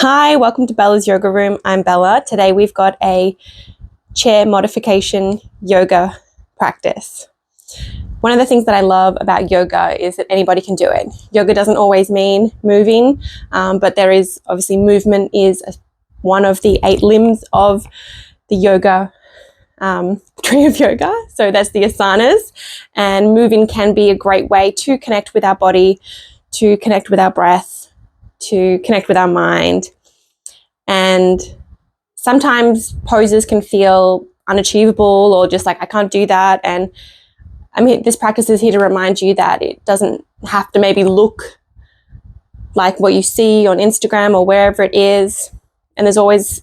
Hi, welcome to Bella's Yoga Room. I'm Bella. Today we've got a chair modification yoga practice. One of the things that I love about yoga is that anybody can do it. Yoga doesn't always mean moving, but there is obviously movement is one of the 8 limbs of the yoga tree of yoga. So that's the asanas, and moving can be a great way to connect with our body, to connect with our breath, to connect with our mind. And sometimes poses can feel unachievable or just like, I can't do that. And I mean, this practice is here to remind you that it doesn't have to maybe look like what you see on Instagram or wherever it is. And there's always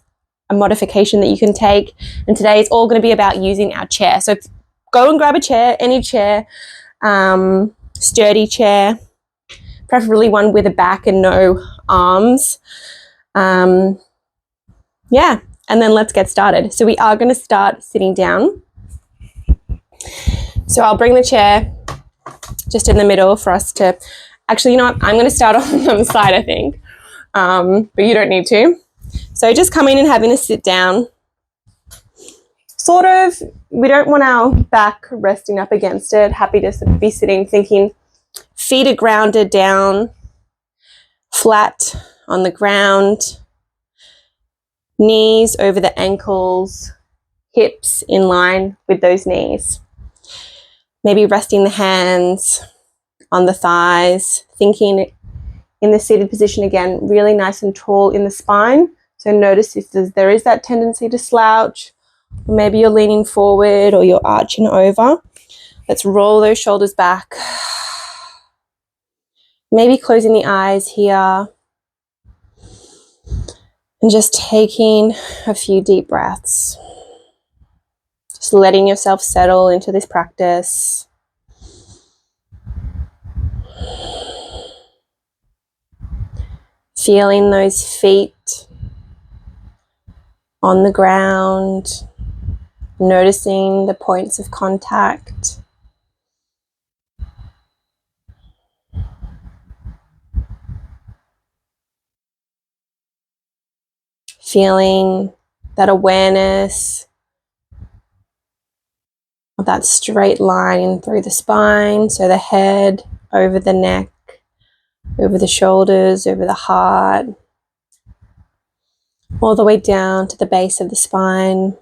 a modification that you can take. And today it's all going to be about using our chair. So go and grab a chair, any chair, sturdy chair, preferably one with a back and no arms. Yeah, and then let's get started. So we are going to start sitting down. So I'll bring the chair just in the middle for us to, actually, you know what, I'm going to start on the side, I think, but you don't need to. So just coming and having a sit down. Sort of, we don't want our back resting up against it. Happy to be sitting, thinking feet are grounded down, flat on the ground, knees over the ankles, hips in line with those knees. Maybe resting the hands on the thighs, thinking in the seated position again, really nice and tall in the spine. So notice if there is that tendency to slouch, or maybe you're leaning forward or you're arching over. Let's roll those shoulders back. Maybe closing the eyes here. And just taking a few deep breaths. Just letting yourself settle into this practice. Feeling those feet on the ground. Noticing the points of contact. Feeling that awareness of that straight line through the spine, so the head, over the neck, over the shoulders, over the heart, all the way down to the base of the spine.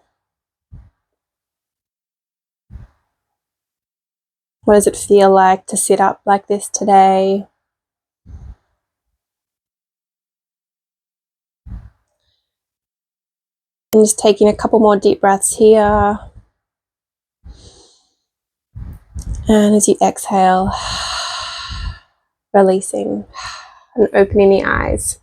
What does it feel like to sit up like this today? And just taking a couple more deep breaths here. And as you exhale, releasing and opening the eyes.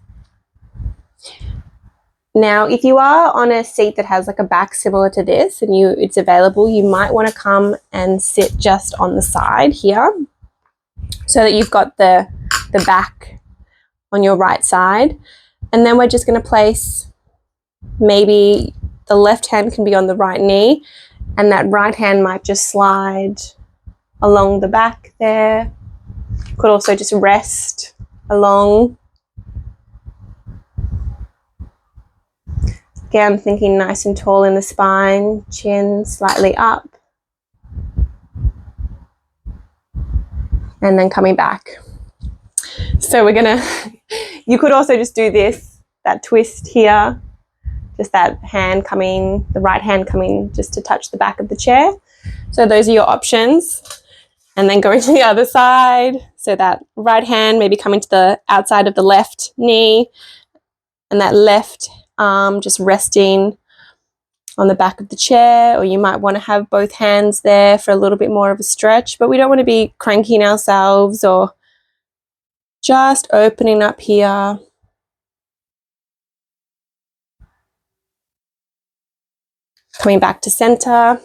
Now, if you are on a seat that has like a back similar to this and it's available, you might want to come and sit just on the side here so that you've got the back on your right side. And then we're just going to place, maybe the left hand can be on the right knee and that right hand might just slide along the back there. Could also just rest along. Again, thinking nice and tall in the spine, chin slightly up. And then coming back. So we're gonna, you could also just do this, that twist here, just that hand coming, the right hand coming just to touch the back of the chair. So those are your options. And then going to the other side. So that right hand maybe coming to the outside of the left knee and that left arm just resting on the back of the chair, or you might want to have both hands there for a little bit more of a stretch, but we don't want to be cranking ourselves, or just opening up here. Coming back to center.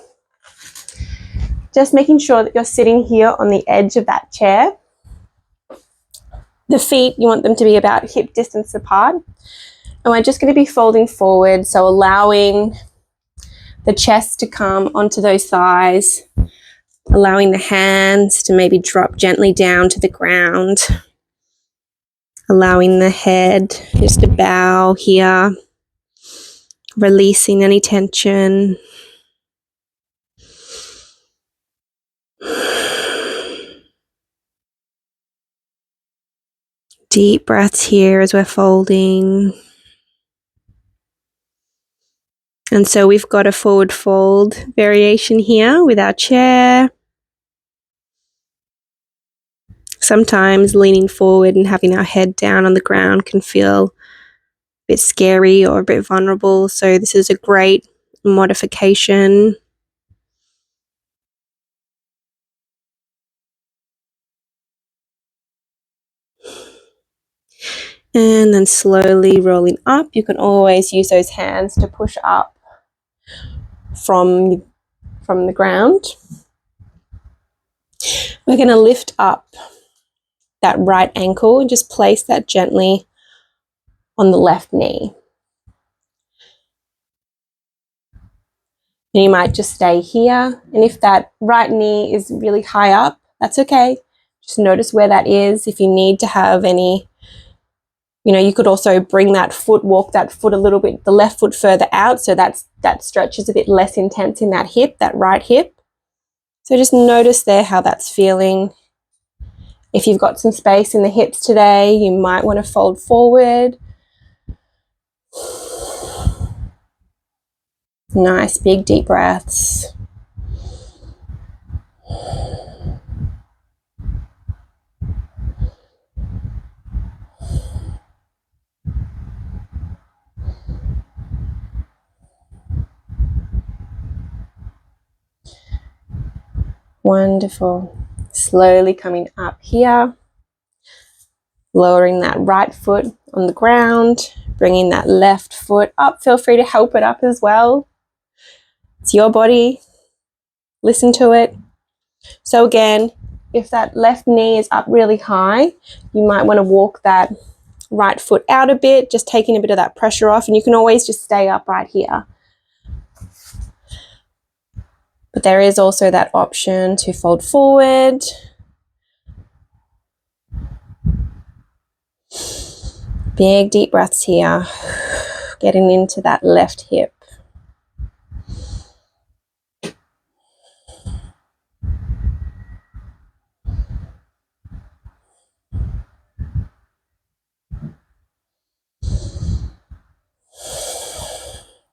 Just making sure that you're sitting here on the edge of that chair. The feet, you want them to be about hip distance apart. And we're just going to be folding forward, so allowing the chest to come onto those thighs, allowing the hands to maybe drop gently down to the ground, Allowing the head just to bow here, releasing any tension. Deep breaths here as we're folding. And so we've got a forward fold variation here with our chair. Sometimes leaning forward and having our head down on the ground can feel a bit scary or a bit vulnerable. So this is a great modification. And then slowly rolling up. You can always use those hands to push up from the ground. We're going to lift up that right ankle and just place that gently on the left knee. And you might just stay here. And if that right knee is really high up, that's okay. Just notice where that is. If you need to have any, you could also bring that foot, walk that foot a little bit, the left foot further out, so that stretch is a bit less intense in that hip, that right hip. So just notice there how that's feeling. If you've got some space in the hips today, you might want to fold forward. Nice big deep breaths. Wonderful. Slowly coming up here, lowering that right foot on the ground, bringing that left foot up. Feel free to help it up as well. It's your body. Listen to it. So again, if that left knee is up really high, you might want to walk that right foot out a bit, just taking a bit of that pressure off, and you can always just stay up right here. But there is also that option to fold forward. Big deep breaths here, getting into that left hip.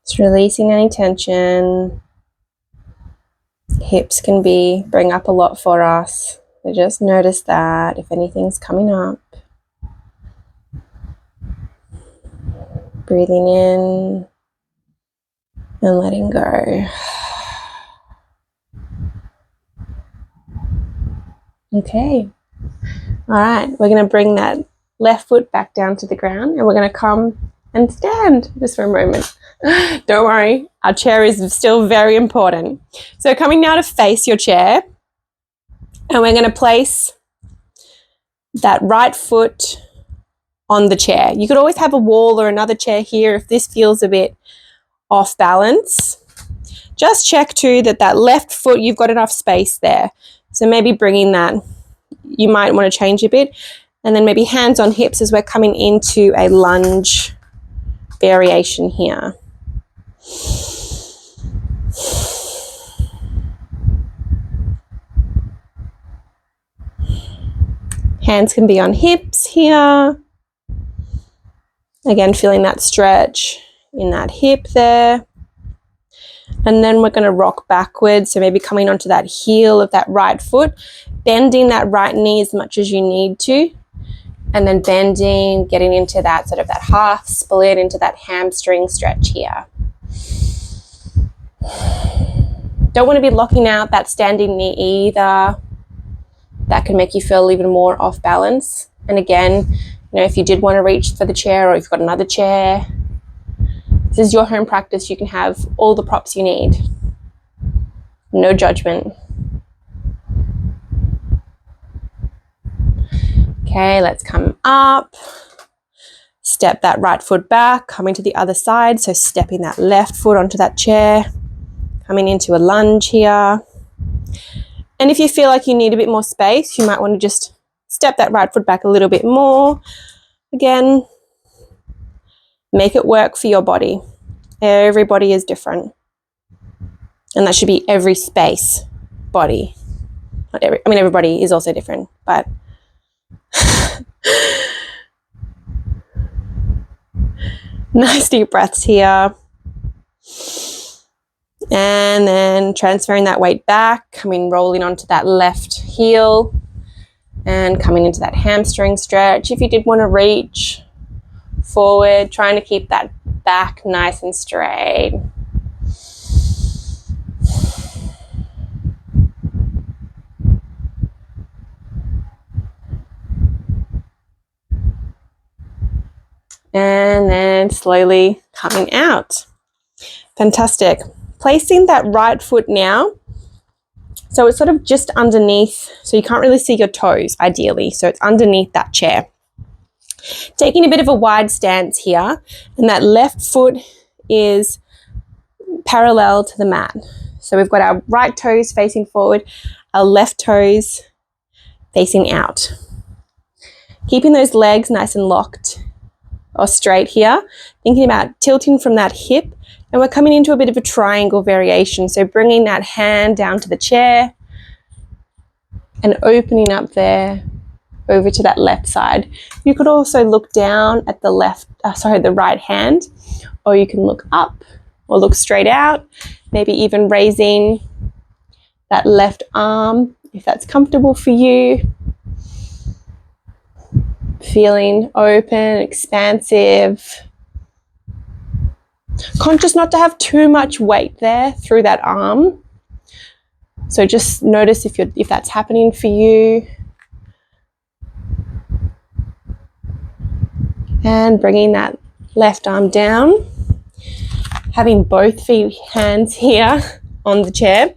Just releasing any tension. Hips can bring up a lot for us. So just notice that if anything's coming up. Breathing in and letting go. Okay. All right, we're going to bring that left foot back down to the ground and we're going to come and stand just for a moment. Don't worry, our chair is still very important. So coming now to face your chair, and we're going to place that right foot on the chair. You could always have a wall or another chair here if this feels a bit off balance. Just check too that left foot, you've got enough space there. So maybe bringing that, you might want to change a bit, and then maybe hands on hips as we're coming into a lunge variation here. Hands can be on hips here. Again, feeling that stretch in that hip there. And then we're going to rock backwards. So maybe coming onto that heel of that right foot, bending that right knee as much as you need to. And then bending, getting into that sort of that half split into that hamstring stretch here. Don't want to be locking out that standing knee either. That can make you feel even more off balance. And again, if you did want to reach for the chair or if you've got another chair, this is your home practice. You can have all the props you need. No judgment. Okay, let's come up. Step that right foot back, coming to the other side. So stepping that left foot onto that chair, coming into a lunge here. And if you feel like you need a bit more space, you might want to just step that right foot back a little bit more. Again, make it work for your body. Every body is different. And that should be every space body. Not every, I mean, everybody is also different, but nice deep breaths here. And then transferring that weight back, coming rolling onto that left heel and coming into that hamstring stretch. If you did want to reach forward, trying to keep that back nice and straight. And then slowly coming out. Fantastic. Placing that right foot now, so it's sort of just underneath, so you can't really see your toes ideally, so it's underneath that chair. Taking a bit of a wide stance here, and that left foot is parallel to the mat. So we've got our right toes facing forward, our left toes facing out. Keeping those legs nice and locked or straight here, thinking about tilting from that hip, and we're coming into a bit of a triangle variation. So bringing that hand down to the chair and opening up there over to that left side. You could also look down at the the right hand, or you can look up or look straight out, maybe even raising that left arm if that's comfortable for you. Feeling open, expansive. Conscious not to have too much weight there through that arm. So just notice if that's happening for you. And bringing that left arm down. Having both hands here on the chair.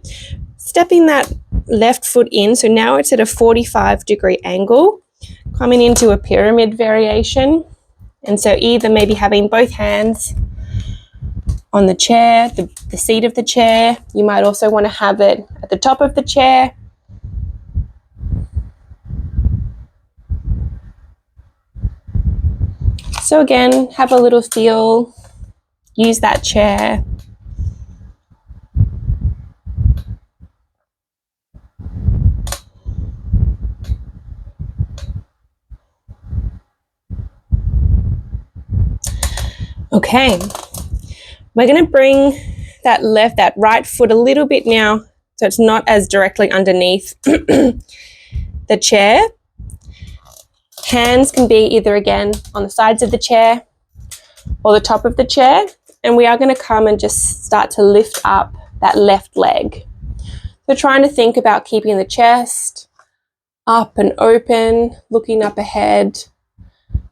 Stepping that left foot in. So now it's at a 45-degree angle. Coming into a pyramid variation. And so either maybe having both hands on the chair, the seat of the chair. You might also want to have it at the top of the chair. So again, have a little feel, use that chair. Okay, we're going to bring that right foot a little bit now, so it's not as directly underneath the chair. Hands can be either again on the sides of the chair or the top of the chair, and we are going to come and just start to lift up that left leg. So trying to think about keeping the chest up and open, looking up ahead.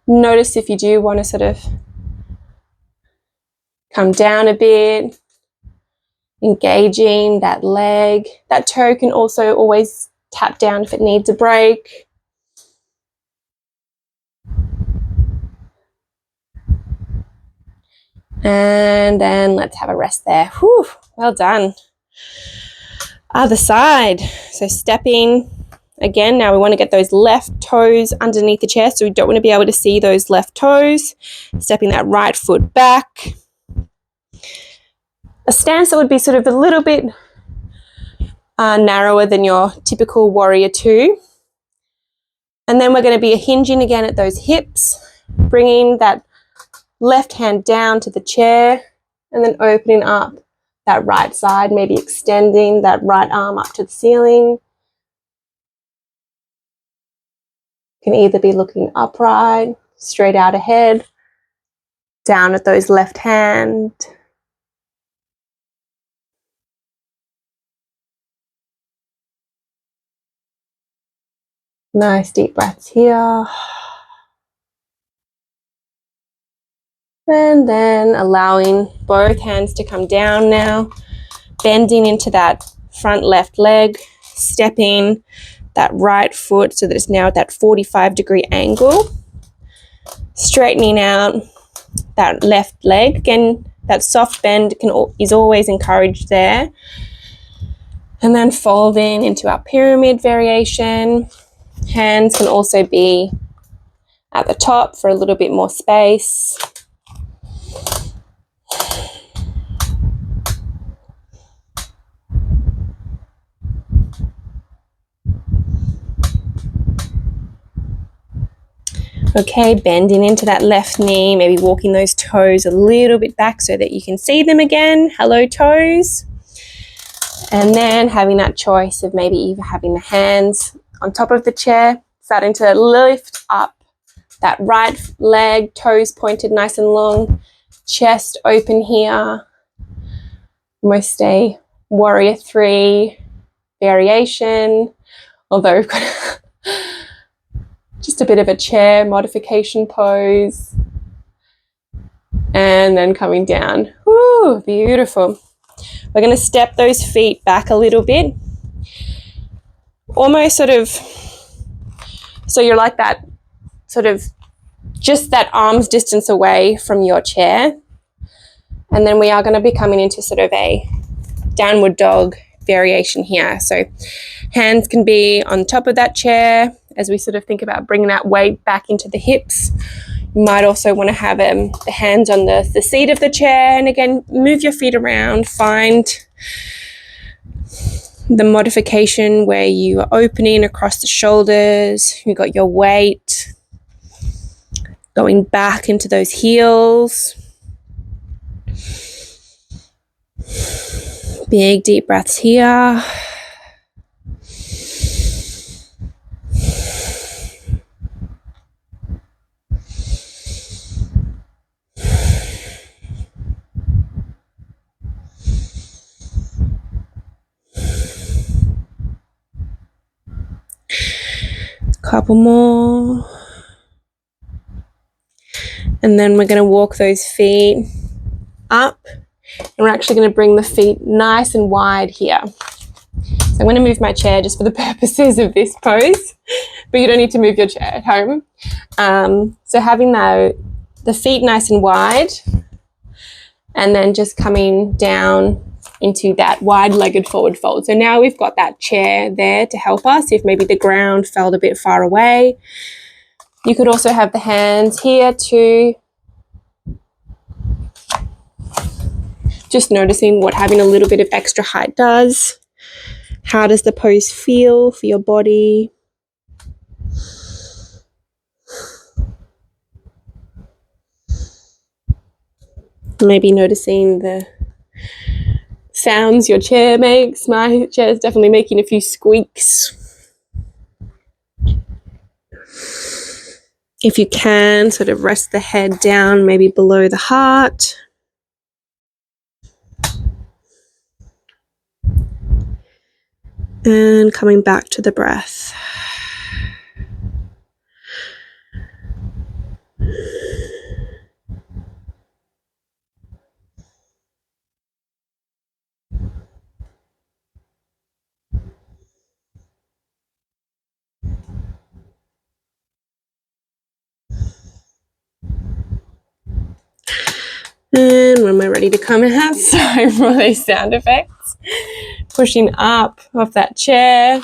Notice if you do want to sort of come down a bit, engaging that leg. That toe can also always tap down if it needs a break. And then let's have a rest there. Whew, well done. Other side. So stepping again. Now we want to get those left toes underneath the chair, so we don't want to be able to see those left toes. Stepping that right foot back. A stance that would be sort of a little bit narrower than your typical warrior two. And then we're going to be hinging again at those hips, bringing that left hand down to the chair and then opening up that right side, maybe extending that right arm up to the ceiling. You can either be looking upright, straight out ahead, down at those left hand. Nice deep breaths here. And then allowing both hands to come down now, bending into that front left leg, stepping that right foot so that it's now at that 45-degree angle, straightening out that left leg. Again, that soft bend is always encouraged there. And then folding into our pyramid variation. Hands can also be at the top for a little bit more space. Okay, bending into that left knee, maybe walking those toes a little bit back so that you can see them again. Hello, toes. And then having that choice of maybe either having the hands on top of the chair, starting to lift up that right leg, toes pointed nice and long, chest open here. Almost a warrior 3 variation, although we've got just a bit of a chair modification pose. And then coming down. Woo, beautiful. We're going to step those feet back a little bit. Almost sort of, so you're like that, sort of just that arm's distance away from your chair. And then we are going to be coming into sort of a downward dog variation here. So hands can be on top of that chair as we sort of think about bringing that weight back into the hips. You might also want to have the hands on the seat of the chair. And again, move your feet around. Find the modification where you are opening across the shoulders. You got your weight going back into those heels. Big deep breaths here. Couple more. And then we're going to walk those feet up. And we're actually going to bring the feet nice and wide here. So I'm going to move my chair just for the purposes of this pose, but you don't need to move your chair at home. So having the feet nice and wide, and then just coming down into that wide-legged forward fold. So now we've got that chair there to help us if maybe the ground felt a bit far away. You could also have the hands here too. Just noticing what having a little bit of extra height does. How does the pose feel for your body? Maybe noticing the sounds your chair makes. My chair is definitely making a few squeaks. If you can, sort of rest the head down, maybe below the heart. And coming back to the breath. And when we're ready to come out, sorry for these sound effects. Pushing up off that chair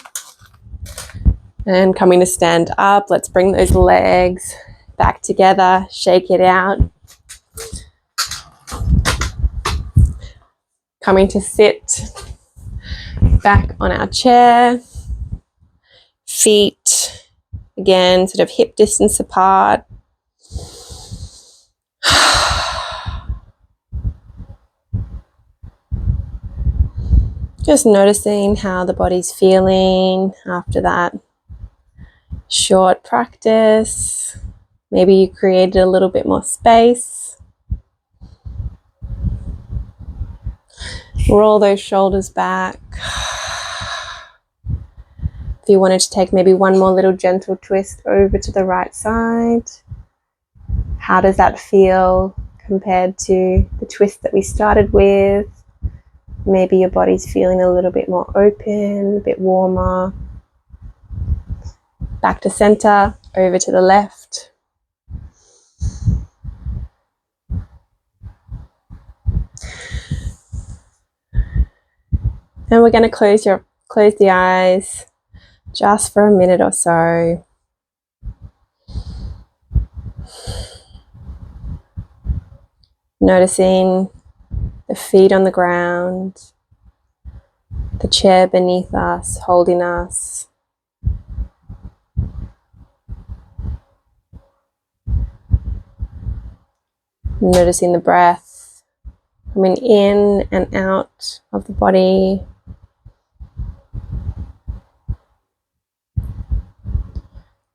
and coming to stand up. Let's bring those legs back together, shake it out. Coming to sit back on our chair. Feet, again, sort of hip distance apart. Just noticing how the body's feeling after that short practice. Maybe you created a little bit more space. Roll those shoulders back. If you wanted to take maybe one more little gentle twist over to the right side, how does that feel compared to the twist that we started with? Maybe your body's feeling a little bit more open, a bit warmer. Back to center, over to the left. And we're going to close the eyes just for a minute or so. Noticing the feet on the ground, the chair beneath us, holding us. Noticing the breath coming in and out of the body.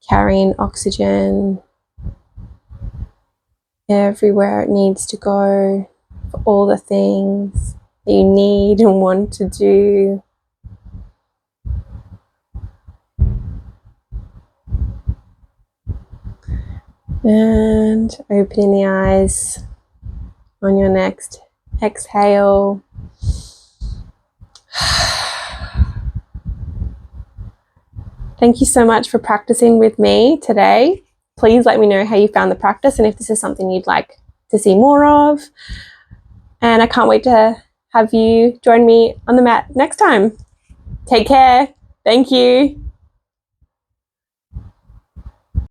Carrying oxygen everywhere it needs to go for all the things that you need and want to do. And opening the eyes on your next exhale. Thank you so much for practicing with me today. Please let me know how you found the practice and if this is something you'd like to see more of. And I can't wait to have you join me on the mat next time. Take care. Thank you.